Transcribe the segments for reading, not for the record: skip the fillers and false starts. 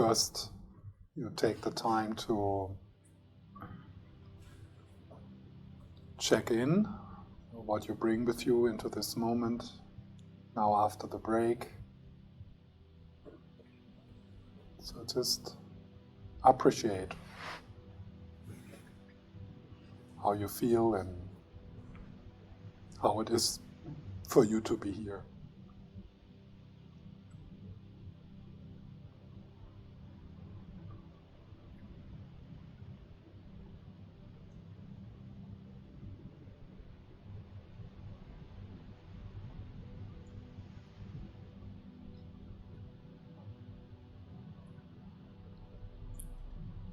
first you take the time to check in what you bring with you into this moment now after the break. So just appreciate how you feel and how it is for you to be here.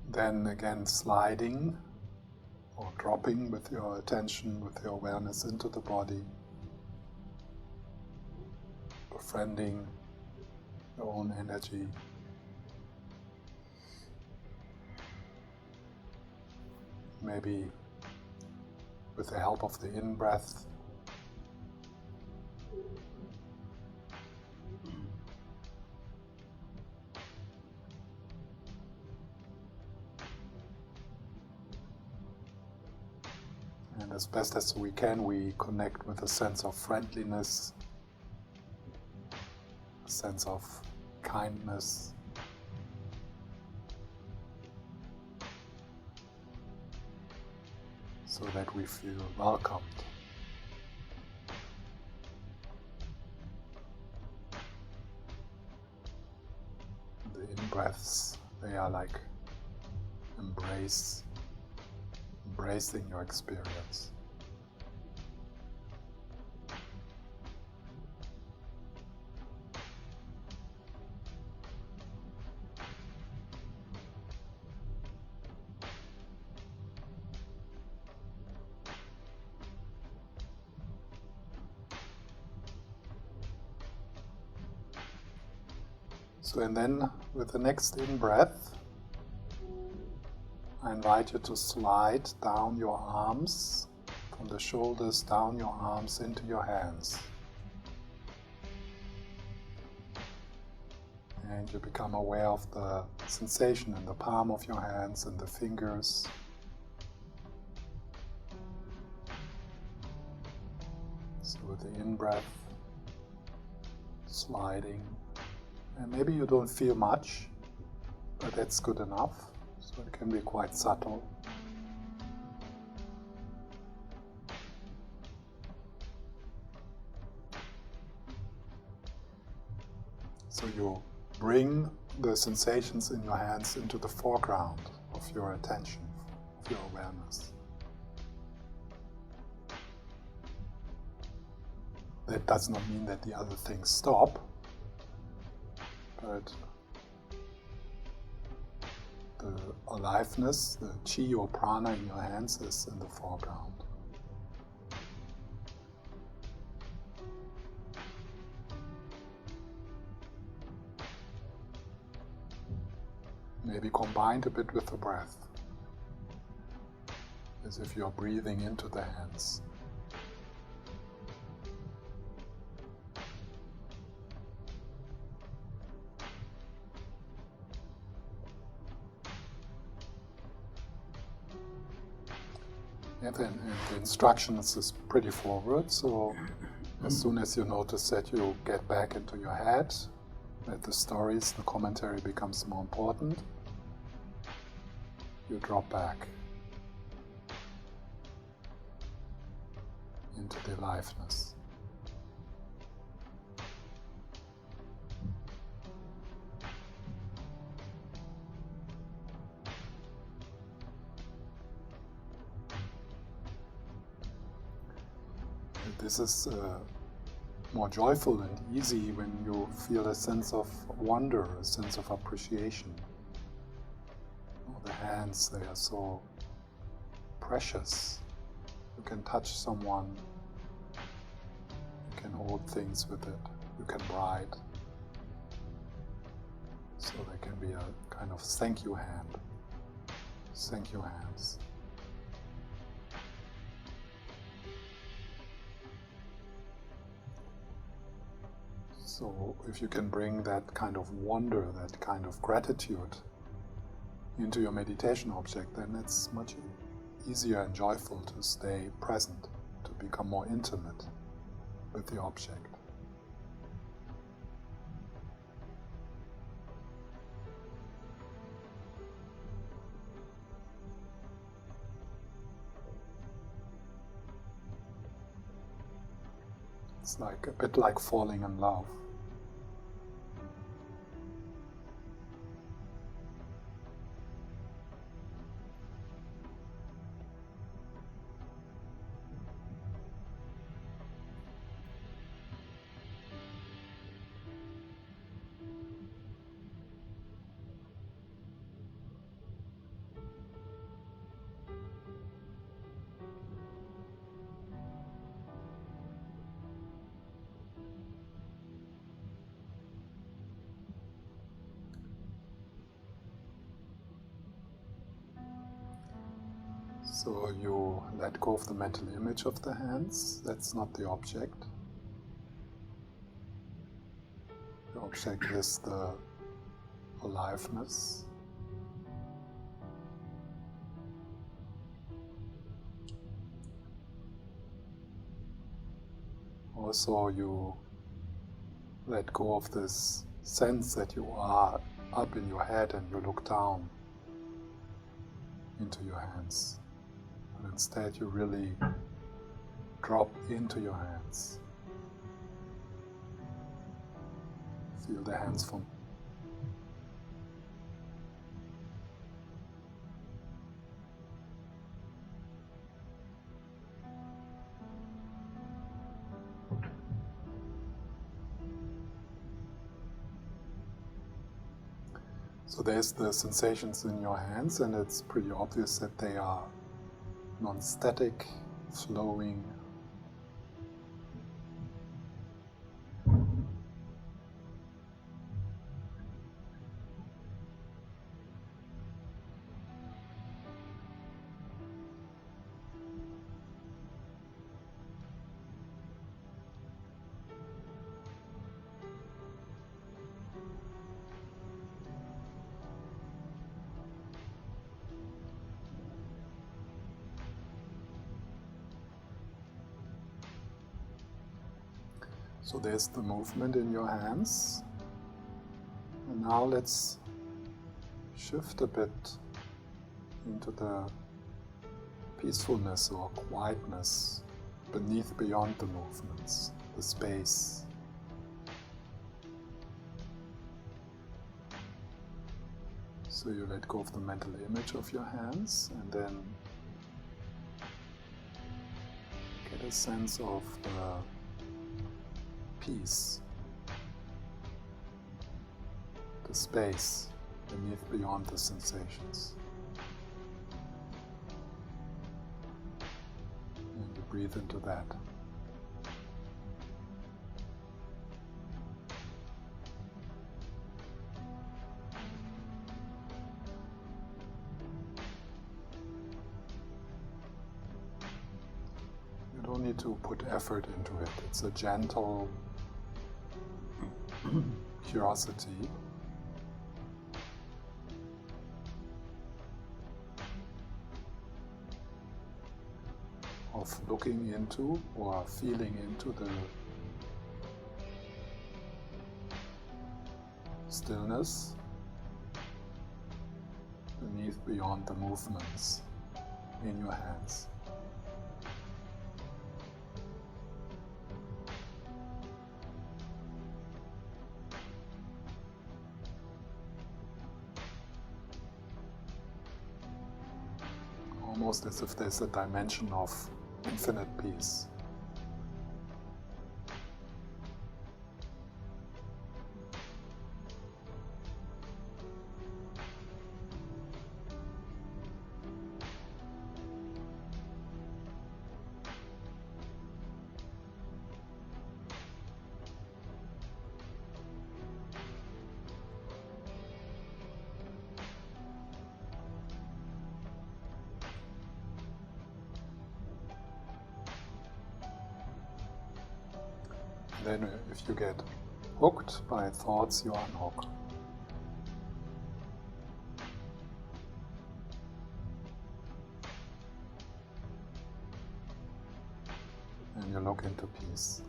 Then again sliding or dropping with your attention, with your awareness into the body, befriending your own energy. Maybe with the help of the in-breath, and as best as we can, we connect with a sense of friendliness, a sense of kindness, so that we feel welcomed. The in-breaths, they are like embracing your experience. So, and then with the next in-breath, I invite you to slide down your arms, from the shoulders down your arms into your hands. And you become aware of the sensation in the palm of your hands and the fingers. So with the in-breath, sliding. And maybe you don't feel much, but that's good enough. So it can be quite subtle. So you bring the sensations in your hands into the foreground of your attention, of your awareness. That does not mean that the other things stop, but the aliveness, the chi or prana in your hands is in the foreground. Maybe combined a bit with the breath, as if you're breathing into the hands. And the instructions is pretty forward, so as soon as you notice that you get back into your head, that the stories, the commentary becomes more important, you drop back into the aliveness. This is more joyful and easy when you feel a sense of wonder, a sense of appreciation. The hands, they are so precious. You can touch someone, you can hold things with it, you can write. So there can be a kind of thank you hand, thank you hands. So if you can bring that kind of wonder, that kind of gratitude into your meditation object, then it's much easier and joyful to stay present, to become more intimate with the object. It's like a bit like falling in love. So you let go of the mental image of the hands. That's not the object. The object is the aliveness. Also, you let go of this sense that you are up in your head and you look down into your hands. But instead you really drop into your hands. Feel the hands from So there's the sensations in your hands, and it's pretty obvious that they are non-static, flowing. So there's the movement in your hands. And now let's shift a bit into the peacefulness or quietness beneath, beyond the movements, the space. So you let go of the mental image of your hands and then get a sense of the peace, the space beneath, beyond the sensations. And you breathe into that. You don't need to put effort into it. It's a gentle curiosity. Of looking into or feeling into the stillness beneath, beyond the movements in your hands. Almost as if there's a dimension of infinite peace. Then if you get hooked by thoughts, you unhook. And you look into peace.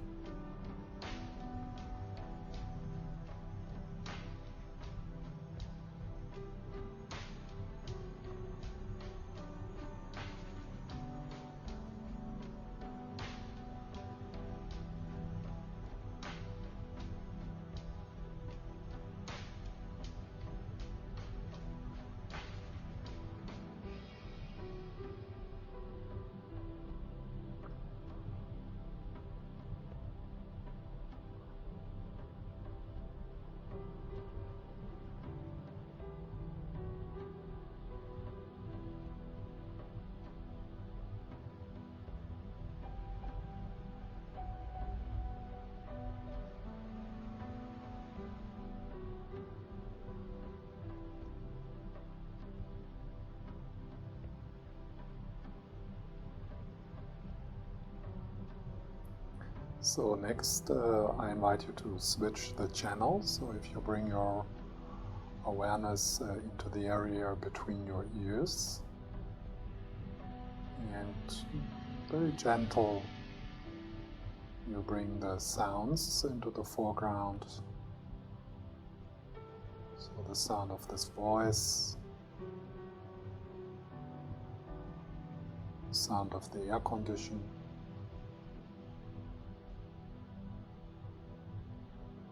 So next I invite you to switch the channel. So if you bring your awareness into the area between your ears and very gentle, you bring the sounds into the foreground. So the sound of this voice, the sound of the air condition,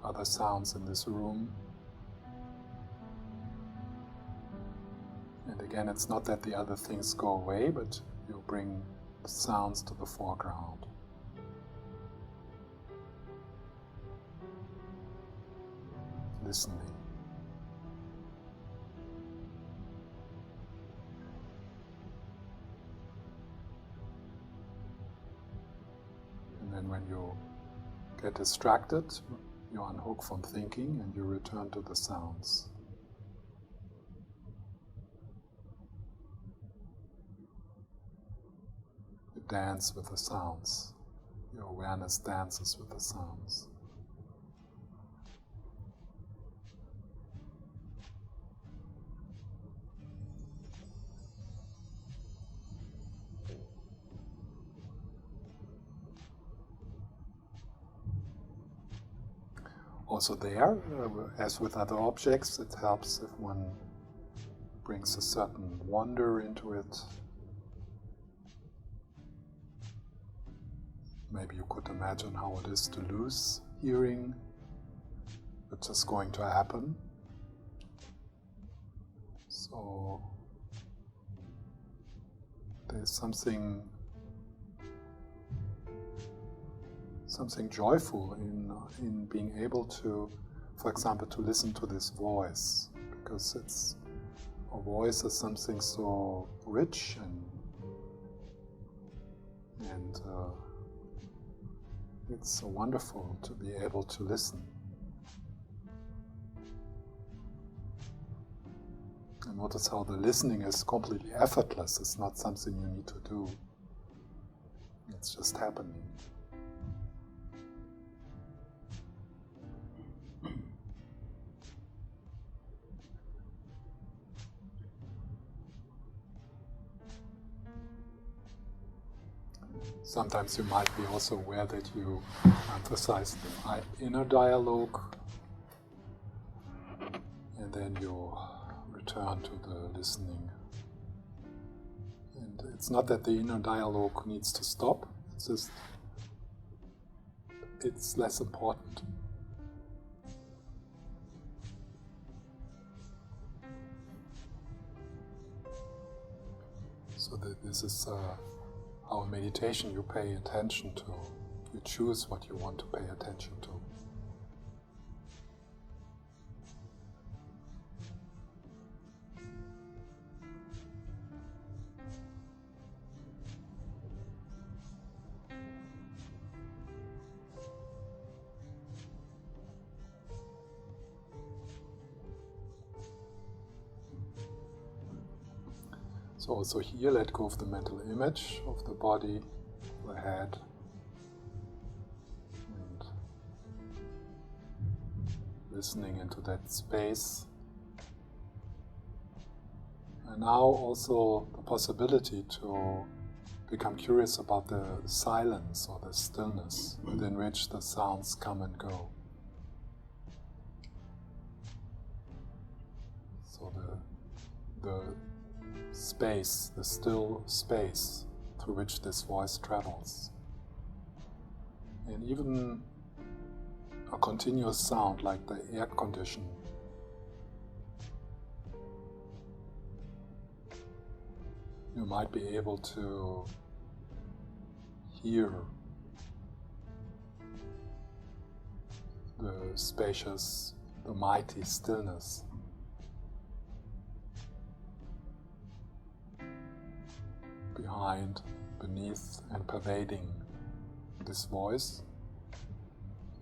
other sounds in this room. And again, it's not that the other things go away, but you bring the sounds to the foreground. Listening. And then when you get distracted, you unhook from thinking and you return to the sounds. You dance with the sounds. Your awareness dances with the sounds. Also there, as with other objects, it helps if one brings a certain wonder into it. Maybe you could imagine how it is to lose hearing, which is going to happen. So there's something joyful in being able to, for example, to listen to this voice, because a voice is something so rich and it's so wonderful to be able to listen. And notice how the listening is completely effortless. It's not something you need to do. It's just happening. Sometimes you might be also aware that you emphasize the inner dialogue, and then you return to the listening. And it's not that the inner dialogue needs to stop, it's just, it's less important. So that this is our meditation, you pay attention to, you choose what you want to pay attention to. So also here, let go of the mental image of the body, the head, and listening into that space. And now also the possibility to become curious about the silence or the stillness within which the sounds come and go. So the space, the still space through which this voice travels. And even a continuous sound like the air condition you might be able to hear the spacious, the mighty stillness behind, beneath and pervading this voice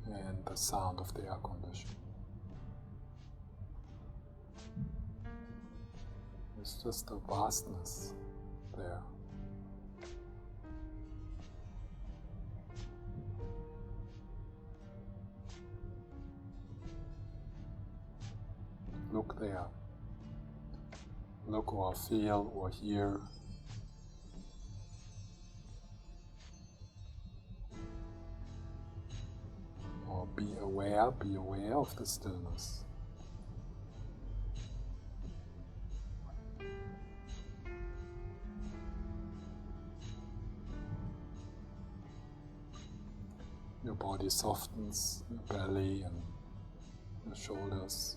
and the sound of the air condition. It's just a vastness there. Look there. Look or feel or hear. Or be aware of the stillness. Your body softens, your belly and your shoulders.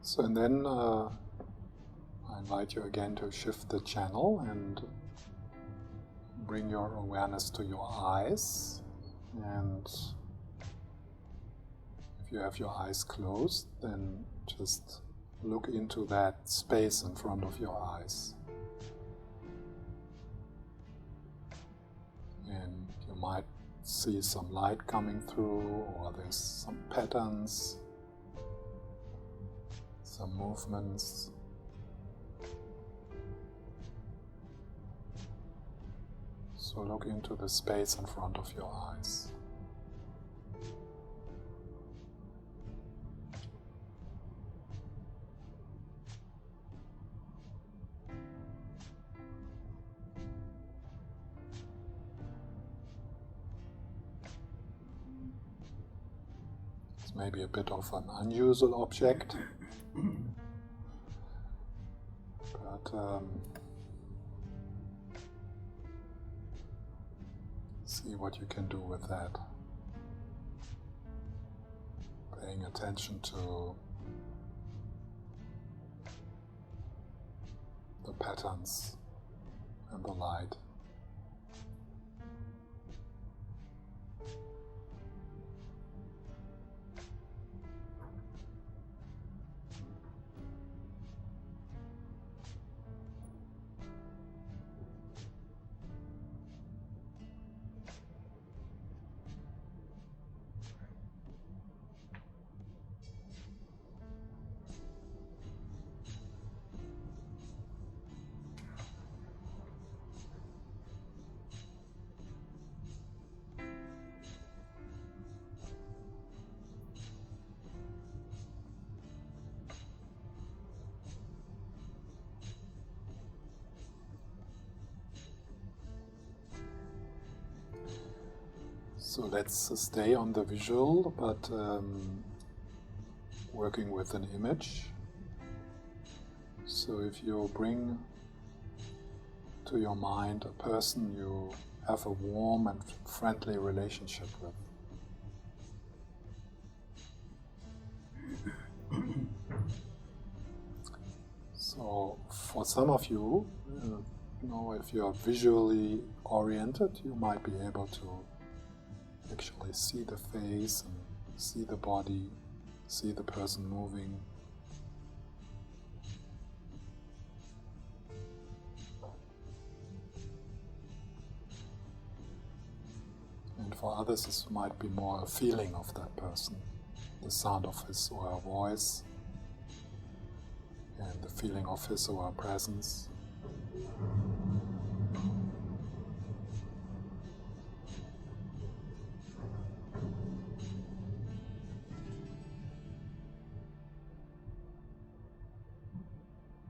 So and then I invite you again to shift the channel and bring your awareness to your eyes. And if you have your eyes closed, then just look into that space in front of your eyes. And you might see some light coming through, or there's some patterns, some movements. So look into the space in front of your eyes. It's maybe a bit of an unusual object, but see what you can do with that. Paying attention to the patterns and the light. So let's stay on the visual, but working with an image. So if you bring to your mind a person you have a warm and friendly relationship with. So for some of you, if you are visually oriented, you might be able to actually see the face and see the body, see the person moving. And for others, this might be more a feeling of that person, the sound of his or her voice, and the feeling of his or her presence.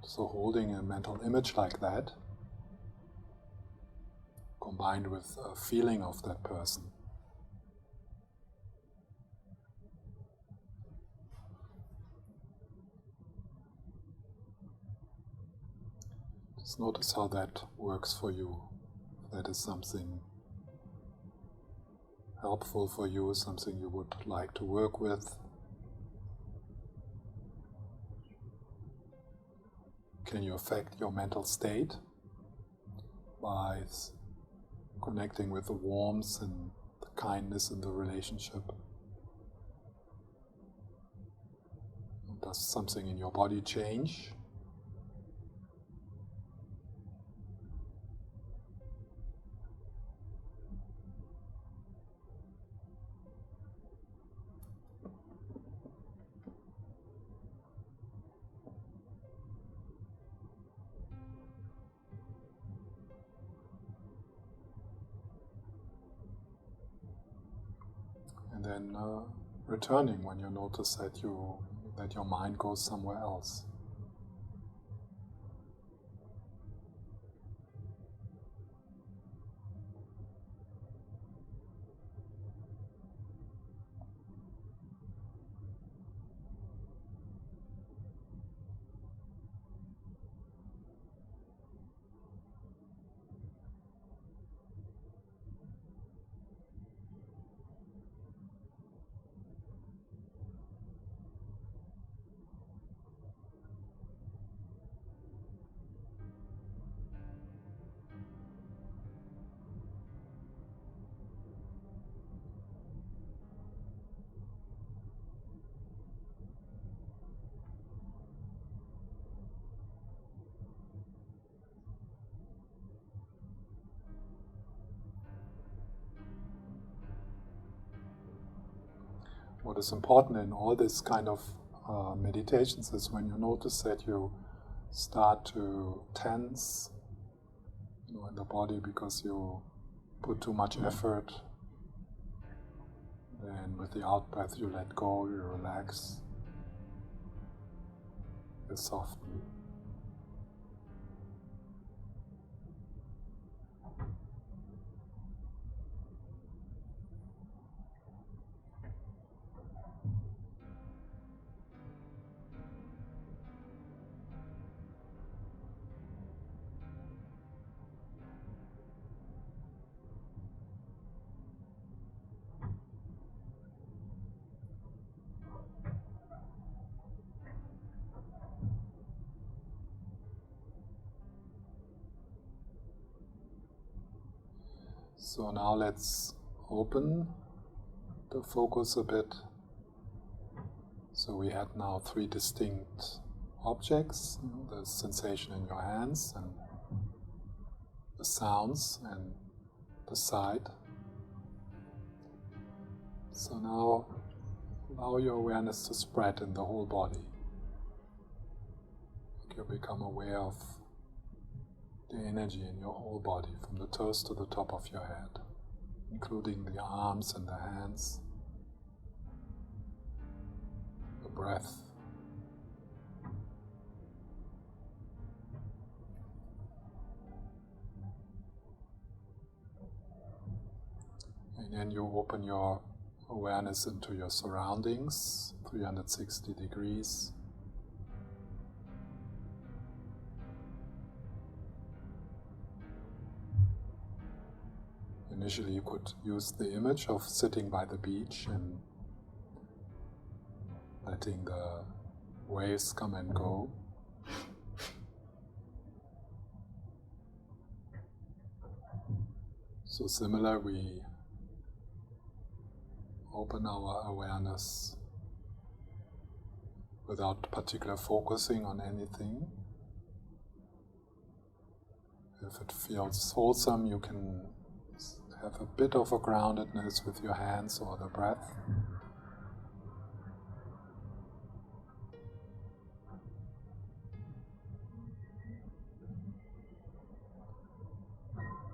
So holding a mental image like that, combined with a feeling of that person, just notice how that works for you. That is something helpful for you, something you would like to work with. Can you affect your mental state by connecting with the warmth and the kindness in the relationship? Does something in your body change? And then returning when you notice that your mind goes somewhere else. What is important in all this kind of meditations is when you notice that you start to tense in the body because you put too much effort. Then with the out-breath you let go, you relax, you soften. So now let's open the focus a bit. So we had now 3 distinct objects, the sensation in your hands and the sounds and the sight. So now allow your awareness to spread in the whole body. You become aware of the energy in your whole body, from the toes to the top of your head, including the arms and the hands, the breath. And then you open your awareness into your surroundings, 360 degrees. Initially you could use the image of sitting by the beach and letting the waves come and go. So similar, we open our awareness without particular focusing on anything. If it feels wholesome, you can have a bit of a groundedness with your hands or the breath.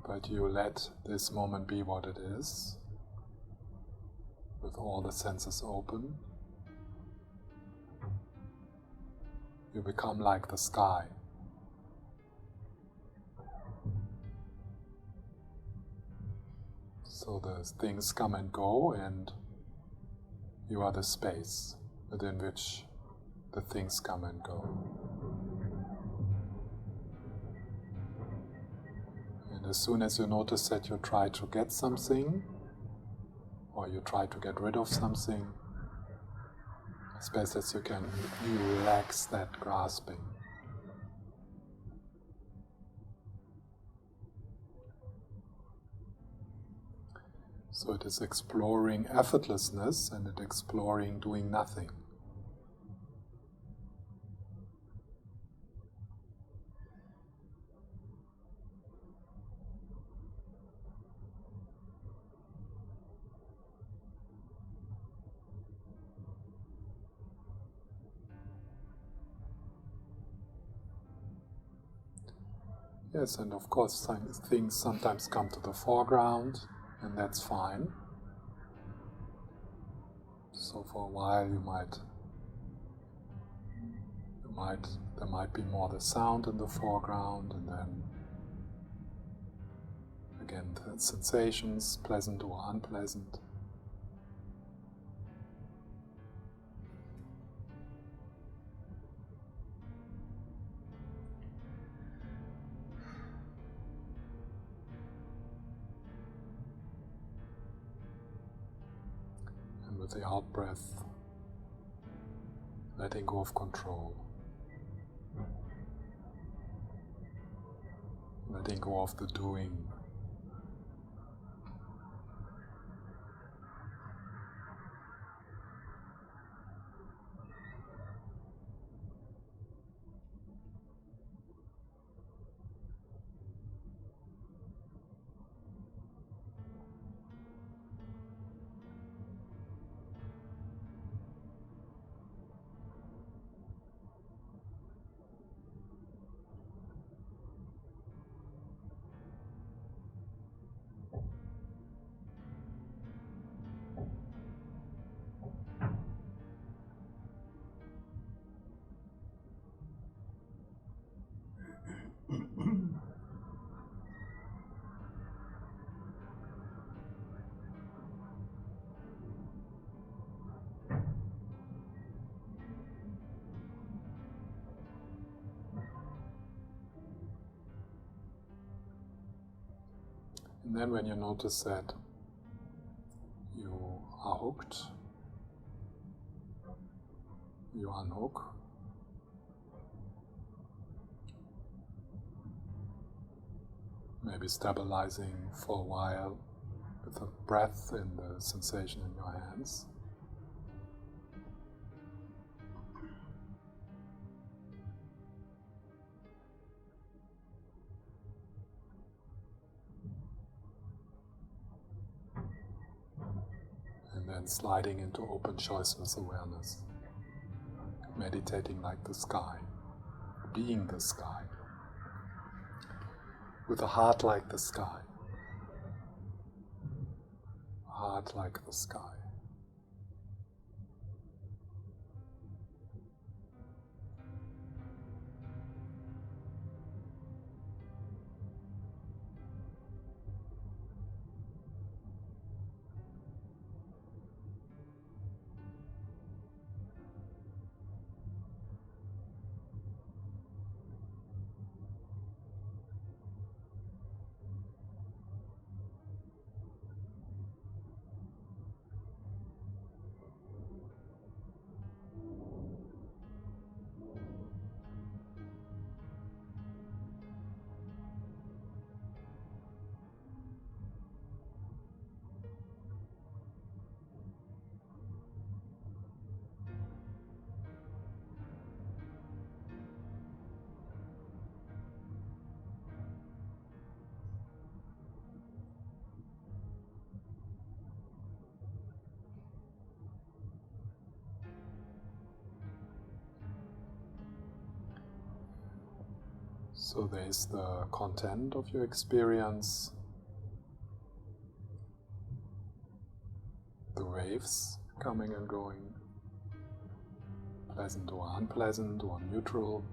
But you let this moment be what it is, with all the senses open. You become like the sky. So the things come and go, and you are the space within which the things come and go. And as soon as you notice that you try to get something, or you try to get rid of something, as best as you can, you relax that grasping. So it is exploring effortlessness, and it exploring doing nothing. Yes, and of course things sometimes come to the foreground, and that's fine. So for a while there might be more the sound in the foreground, and then again the sensations, pleasant or unpleasant. With the out-breath, letting go of control, letting go of the doing. And then when you notice that you are hooked, you unhook. Maybe stabilizing for a while with the breath and the sensation in your hands. And then sliding into open choiceless awareness, meditating like the sky, being the sky, with a heart like the sky, a heart like the sky. So there's the content of your experience, the waves coming and going, pleasant or unpleasant or neutral.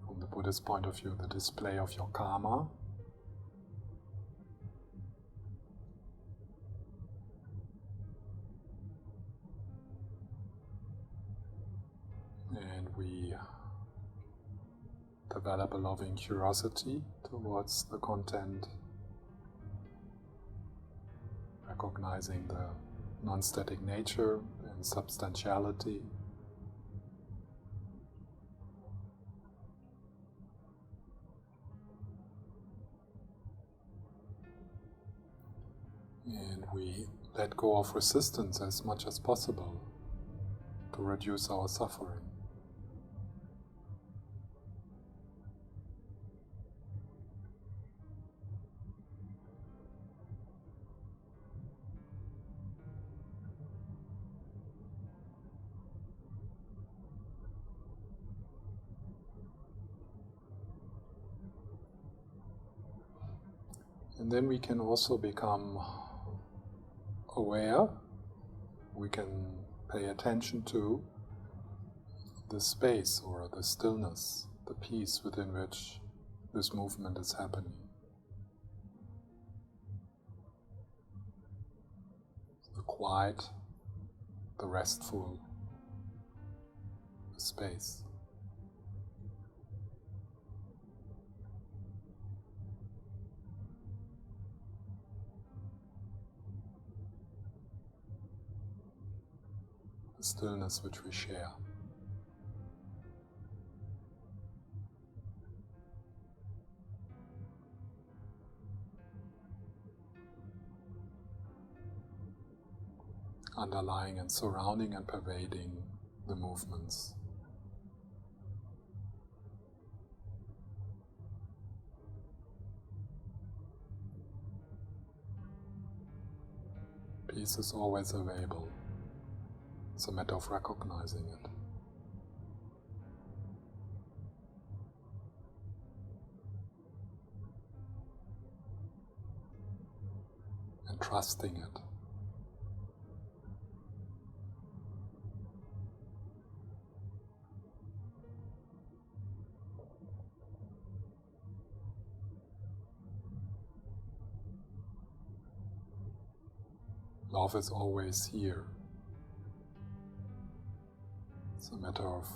From the Buddhist point of view, the display of your karma. And we develop a loving curiosity towards the content, recognizing the non-static nature and substantiality. And we let go of resistance as much as possible to reduce our suffering. And then we can also become aware, we can pay attention to the space or the stillness, the peace within which this movement is happening. The quiet, the restful, the space. Stillness which we share. Underlying and surrounding and pervading the movements. Peace is always available. It's a matter of recognizing it. And trusting it. Love is always here. It's a matter of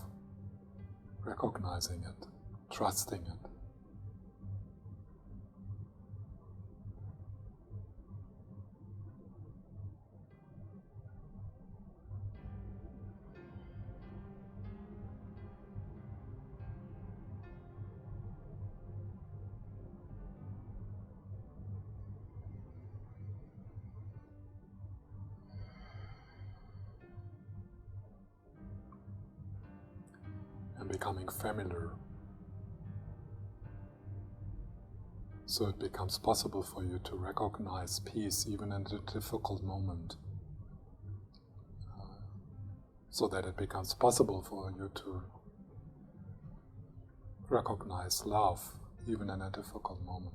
recognizing it, trusting it. And becoming familiar. So it becomes possible for you to recognize peace even in a difficult moment. So that it becomes possible for you to recognize love even in a difficult moment.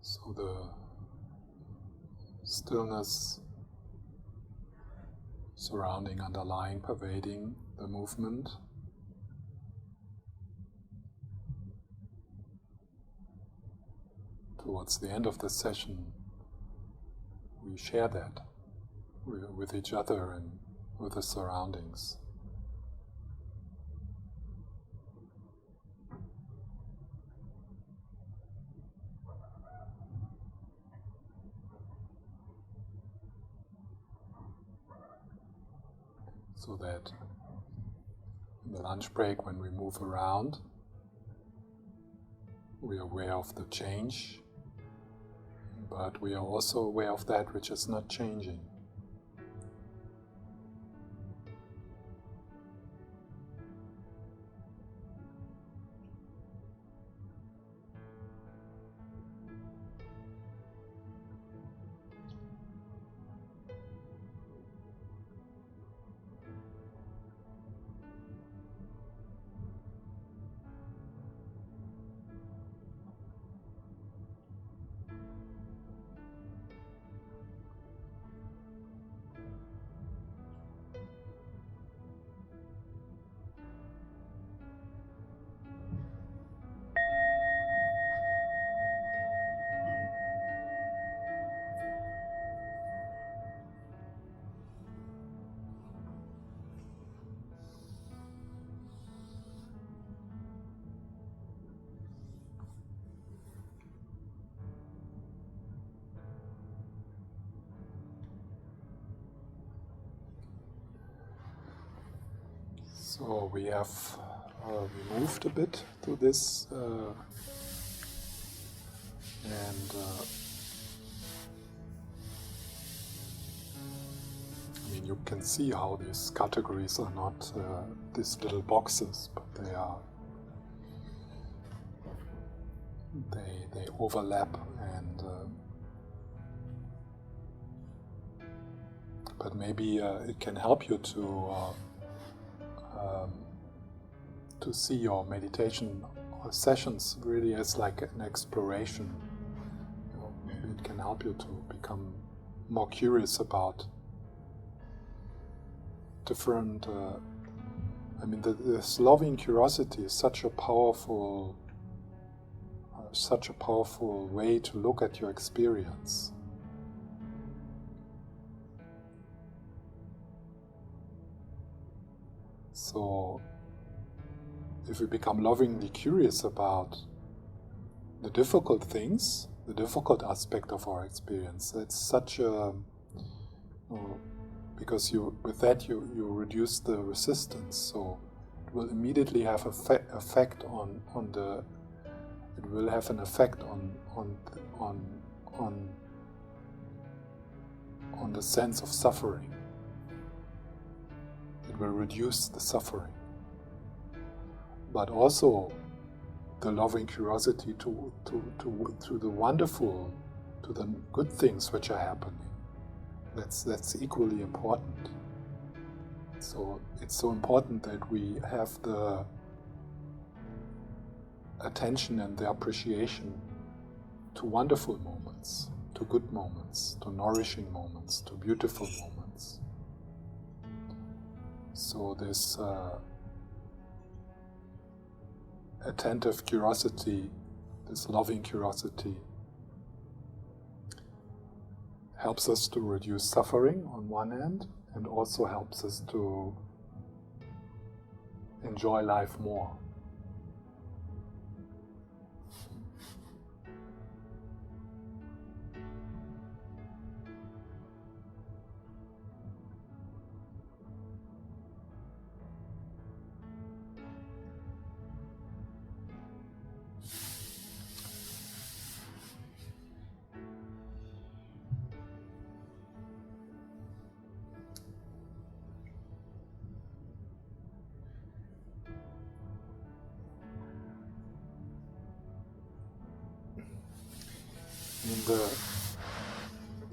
So the stillness surrounding, underlying, pervading the movement. Towards the end of the session, we share that with each other and with the surroundings. So that in the lunch break, when we move around, we are aware of the change, but we are also aware of that which is not changing. So we have moved a bit to this, and I mean, you can see how these categories are not these little boxes, but they overlap, and but maybe it can help you to see your meditation sessions really as like an exploration. You know, maybe it can help you to become more curious about different. I mean, this loving curiosity is such a powerful way to look at your experience. So, if we become lovingly curious about the difficult things, the difficult aspect of our experience, it's such a, because with that you reduce the resistance, so it will immediately have effect on the sense of suffering. It will reduce the suffering. But also the loving curiosity to the wonderful, to the good things which are happening. That's equally important. So it's so important that we have the attention and the appreciation to wonderful moments, to good moments, to nourishing moments, to beautiful moments. So this attentive curiosity, this loving curiosity, helps us to reduce suffering on one end, and also helps us to enjoy life more.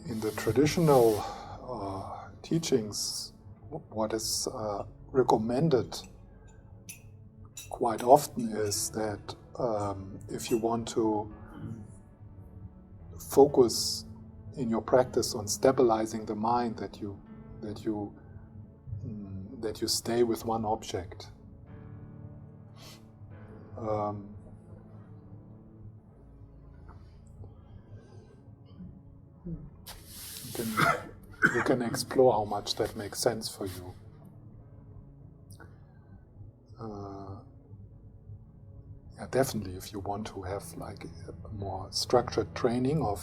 In the traditional teachings, what is recommended quite often is that if you want to focus in your practice on stabilizing the mind, that you that you stay with one object. You can explore how much that makes sense for you. Yeah, definitely, if you want to have like a more structured training of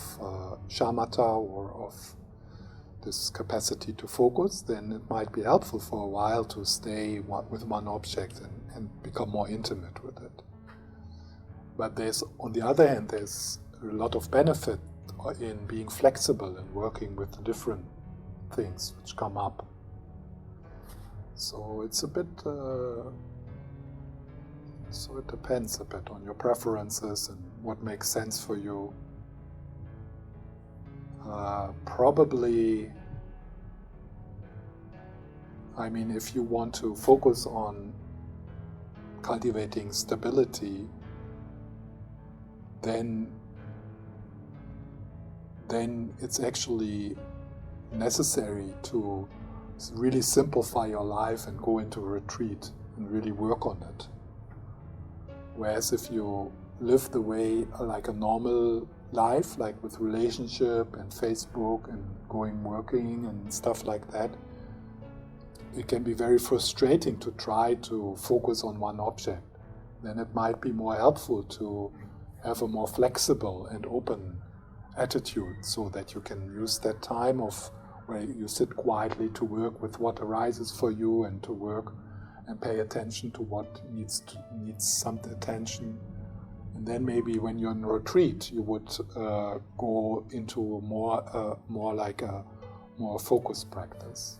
shamatha or of this capacity to focus, then it might be helpful for a while to stay with one object and become more intimate with it. But on the other hand, there's a lot of benefit in being flexible and working with the different things which come up. So it's a bit, so it depends a bit on your preferences and what makes sense for you. Probably, I mean, if you want to focus on cultivating stability, then it's actually necessary to really simplify your life and go into a retreat and really work on it. Whereas if you live the way like a normal life, like with relationship and Facebook and working and stuff like that, it can be very frustrating to try to focus on one object. Then it might be more helpful to have a more flexible and open attitude, so that you can use that time of where you sit quietly to work with what arises for you, and to work and pay attention to what needs some attention. And then maybe when you're in a retreat, you would go into more like a more focused practice.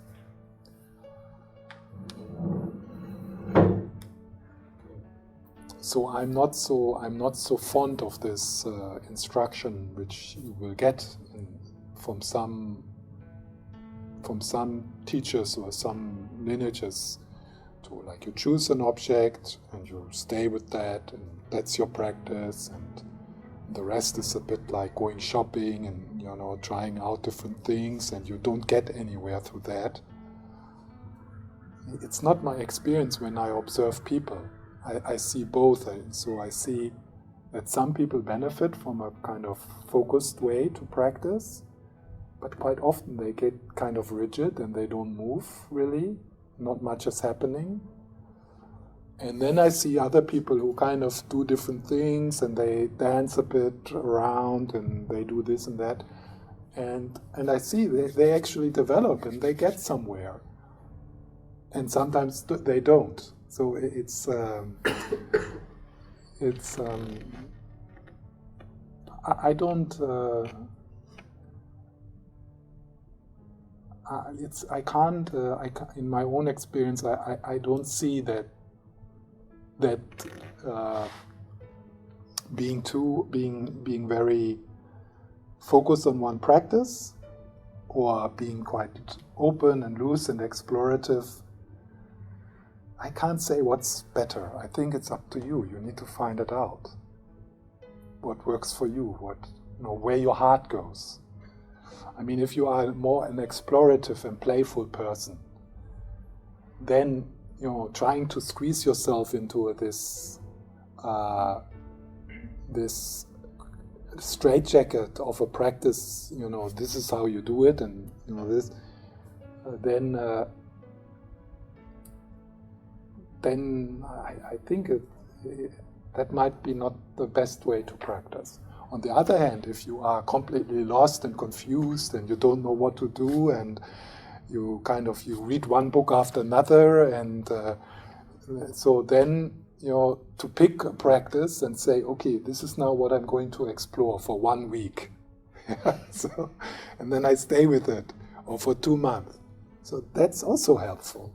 So I'm not so fond of this instruction which you will get from some teachers or some lineages, to like you choose an object and you stay with that, and that's your practice, and the rest is a bit like going shopping and trying out different things, and you don't get anywhere through that. It's not my experience when I observe people. I see both, so I see that some people benefit from a kind of focused way to practice, but quite often they get kind of rigid and they don't move really, not much is happening. And then I see other people who kind of do different things, and they dance a bit around and they do this and that, and I see they actually develop and they get somewhere, and sometimes they don't. So I don't. I can't. In my own experience, I don't see that being very focused on one practice, or being quite open and loose and explorative. I can't say what's better. I think it's up to you. You need to find it out. What works for you, where your heart goes. I mean, if you are more an explorative and playful person, then trying to squeeze yourself into this straitjacket of a practice. This is how you do it, and this. Then I think that might be not the best way to practice. On the other hand, if you are completely lost and confused and you don't know what to do, and you read one book after another, and so then to pick a practice and say, okay, this is now what I'm going to explore for 1 week, and then I stay with it, or for 2 months. So that's also helpful.